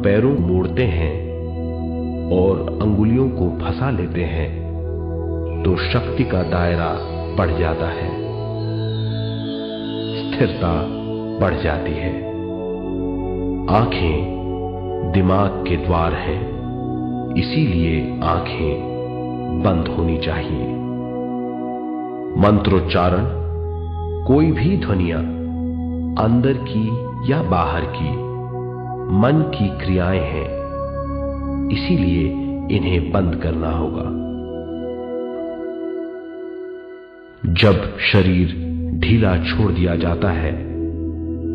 पैरों मोड़ते हैं और अंगुलियों को फंसा लेते हैं तो शक्ति का दायरा बढ़ जाता है, स्थिरता बढ़ जाती है। आंखें दिमाग के द्वार हैं, इसीलिए आंखें बंद होनी चाहिए। मंत्रोच्चारण, कोई भी ध्वनियां अंदर की या बाहर की मन की क्रियाएं हैं, इसीलिए इन्हें बंद करना होगा। जब शरीर ढीला छोड़ दिया जाता है,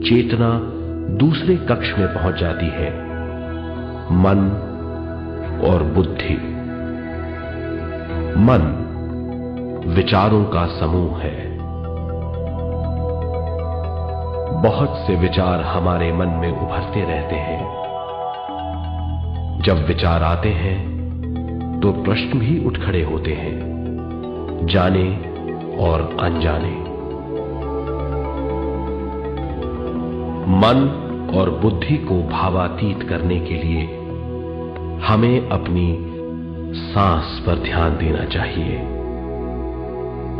चेतना दूसरे कक्ष में पहुंच जाती है, मन और बुद्धि। मन विचारों का समूह है। बहुत से विचार हमारे मन में उभरते रहते हैं। जब विचार आते हैं तो प्रश्न भी उठ खड़े होते हैं, जाने और अनजाने। मन और बुद्धि को भावातीत करने के लिए हमें अपनी सांस पर ध्यान देना चाहिए।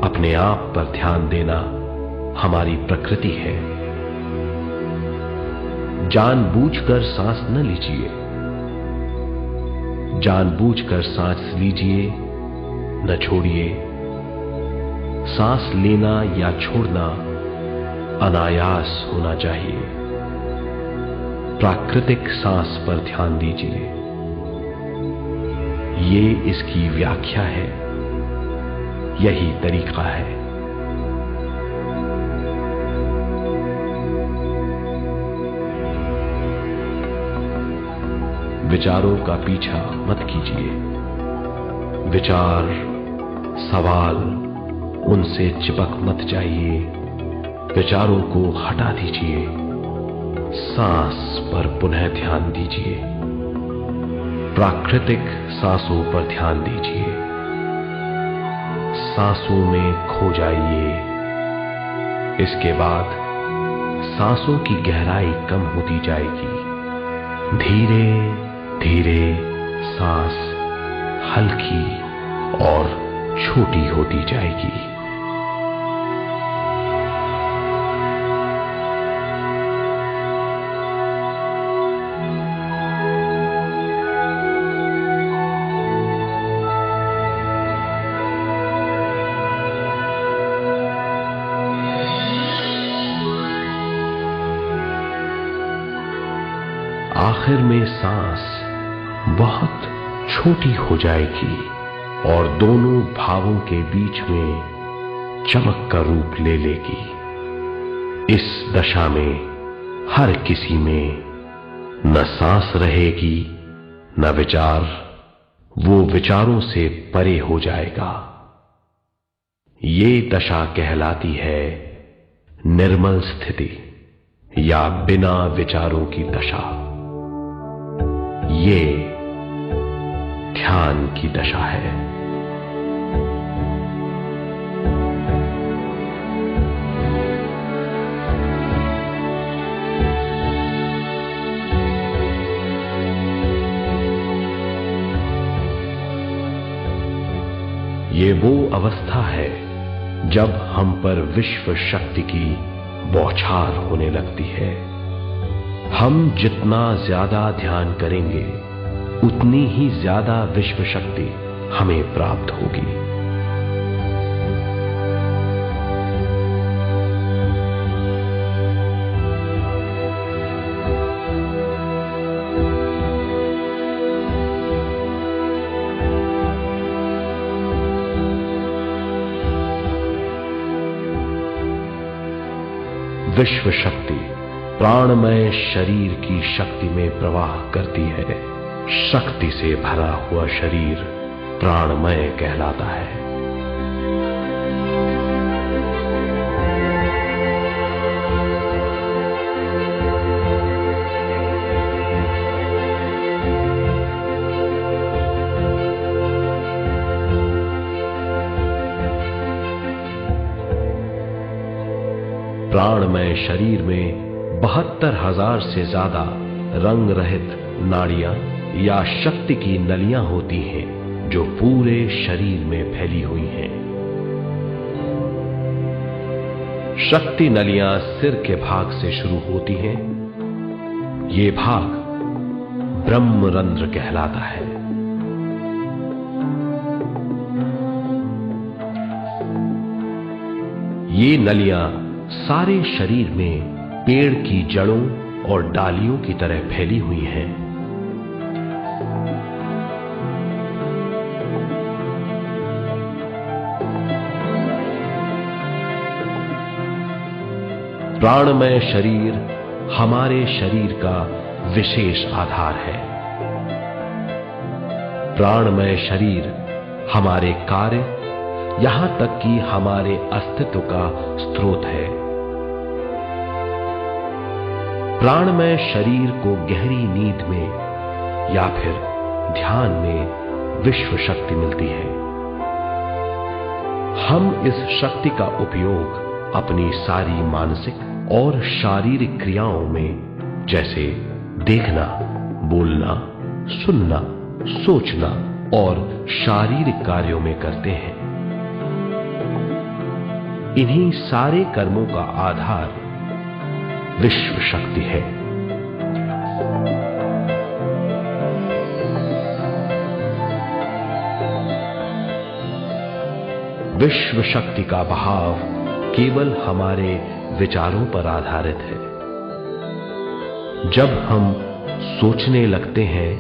अपने आप पर ध्यान देना हमारी प्रकृति है। जानबूझकर सांस न लीजिए, जानबूझकर सांस लीजिए, न छोड़िए। सांस लेना या छोड़ना अनायास होना चाहिए। प्राकृतिक सांस पर ध्यान दीजिए। ये इसकी व्याख्या है, यही तरीका है। विचारों का पीछा मत कीजिए। विचार, सवाल, उनसे चिपक मत जाइए। विचारों को हटा दीजिए। सांस पर पुनः ध्यान दीजिए। प्राकृतिक सांसों पर ध्यान दीजिए। सांसों में खो जाइए। इसके बाद सांसों की गहराई कम होती जाएगी। धीरे धीरे सांस हल्की और छोटी होती जाएगी। आखिर में सांस बहुत छोटी हो जाएगी और दोनों भावों के बीच में चमक का रूप ले लेगी। इस दशा में हर किसी में न सांस रहेगी न विचार, वो विचारों से परे हो जाएगा। ये दशा कहलाती है निर्मल स्थिति या बिना विचारों की दशा। ये ध्यान की दशा है। ये वो अवस्था है जब हम पर विश्व शक्ति की बौछार होने लगती है। हम जितना ज्यादा ध्यान करेंगे उतनी ही ज्यादा विश्व शक्ति हमें प्राप्त होगी। विश्व शक्ति प्राणमय शरीर की शक्ति में प्रवाह करती है। शक्ति से भरा हुआ शरीर प्राणमय कहलाता है। प्राणमय शरीर में 72,000 से ज्यादा रंग रहित नाड़ियां या शक्ति की नलियां होती हैं जो पूरे शरीर में फैली हुई हैं। शक्ति नलियां सिर के भाग से शुरू होती हैं। ये भाग ब्रह्मरंध्र कहलाता है। ये नलियां सारे शरीर में पेड़ की जड़ों और डालियों की तरह फैली हुई हैं। प्राणमय शरीर हमारे शरीर का विशेष आधार है। प्राणमय शरीर हमारे कार्य, यहां तक कि हमारे अस्तित्व का स्रोत है। प्राणमय शरीर को गहरी नींद में या फिर ध्यान में विश्व शक्ति मिलती है। हम इस शक्ति का उपयोग अपनी सारी मानसिक और शारीरिक क्रियाओं में, जैसे देखना, बोलना, सुनना, सोचना और शारीरिक कार्यों में करते हैं। इन्हीं सारे कर्मों का आधार विश्व शक्ति है। विश्व शक्ति का बहाव केवल हमारे विचारों पर आधारित है। जब हम सोचने लगते हैं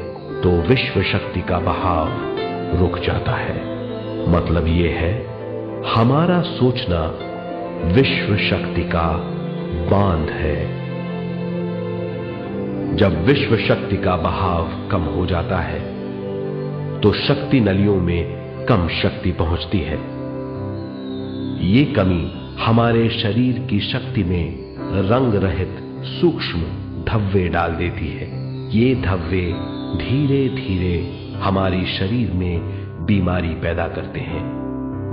तो विश्व शक्ति का बहाव रुक जाता है। मतलब यह है, हमारा सोचना विश्व शक्ति का बांध है। जब विश्व शक्ति का बहाव कम हो जाता है तो शक्ति नलियों में कम शक्ति पहुंचती है। ये कमी हमारे शरीर की शक्ति में रंग रहित सूक्ष्म धब्बे डाल देती है। ये धब्बे धीरे धीरे हमारी शरीर में बीमारी पैदा करते हैं।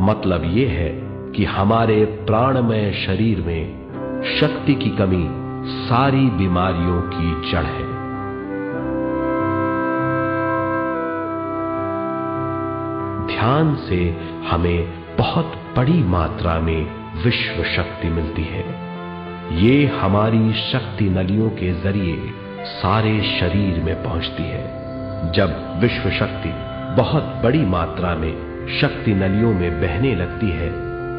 मतलब यह है कि हमारे प्राणमय शरीर में शक्ति की कमी सारी बीमारियों की जड़ है। ध्यान से हमें बहुत बड़ी मात्रा में विश्व शक्ति मिलती है। ये हमारी शक्ति नलियों के जरिए सारे शरीर में पहुंचती है। जब विश्व शक्ति बहुत बड़ी मात्रा में शक्ति नलियों में बहने लगती है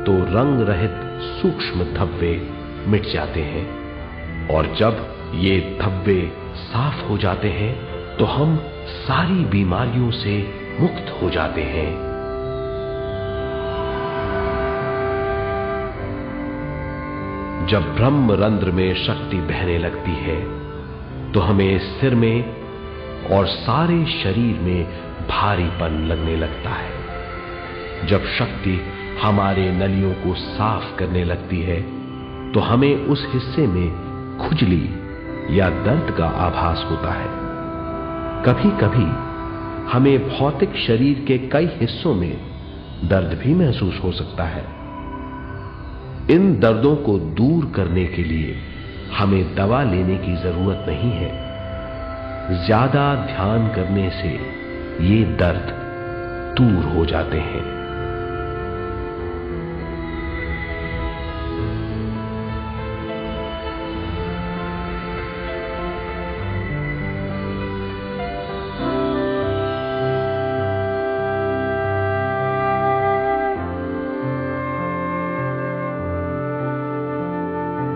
तो रंग रहित सूक्ष्म धब्बे मिट जाते हैं, और जब ये धब्बे साफ हो जाते हैं तो हम सारी बीमारियों से मुक्त हो जाते हैं। जब ब्रह्मरंध्र में शक्ति बहने लगती है तो हमें सिर में और सारे शरीर में भारीपन लगने लगता है। जब शक्ति हमारे नलियों को साफ करने लगती है तो हमें उस हिस्से में खुजली या दर्द का आभास होता है। कभी कभी हमें भौतिक शरीर के कई हिस्सों में दर्द भी महसूस हो सकता है। इन दर्दों को दूर करने के लिए हमें दवा लेने की जरूरत नहीं है। ज्यादा ध्यान करने से ये दर्द दूर हो जाते हैं।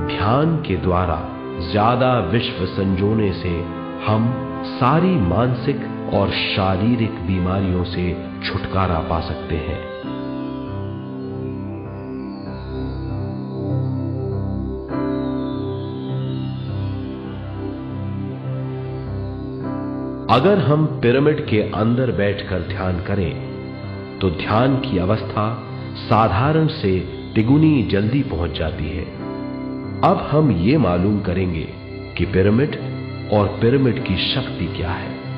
ध्यान के द्वारा ज्यादा विश्व संजोने से हम सारी मानसिक और शारीरिक बीमारियों से छुटकारा पा सकते हैं। अगर हम पिरामिड के अंदर बैठकर ध्यान करें तो ध्यान की अवस्था साधारण से तिगुनी जल्दी पहुंच जाती है। अब हम ये मालूम करेंगे कि पिरामिड और पिरामिड की शक्ति क्या है।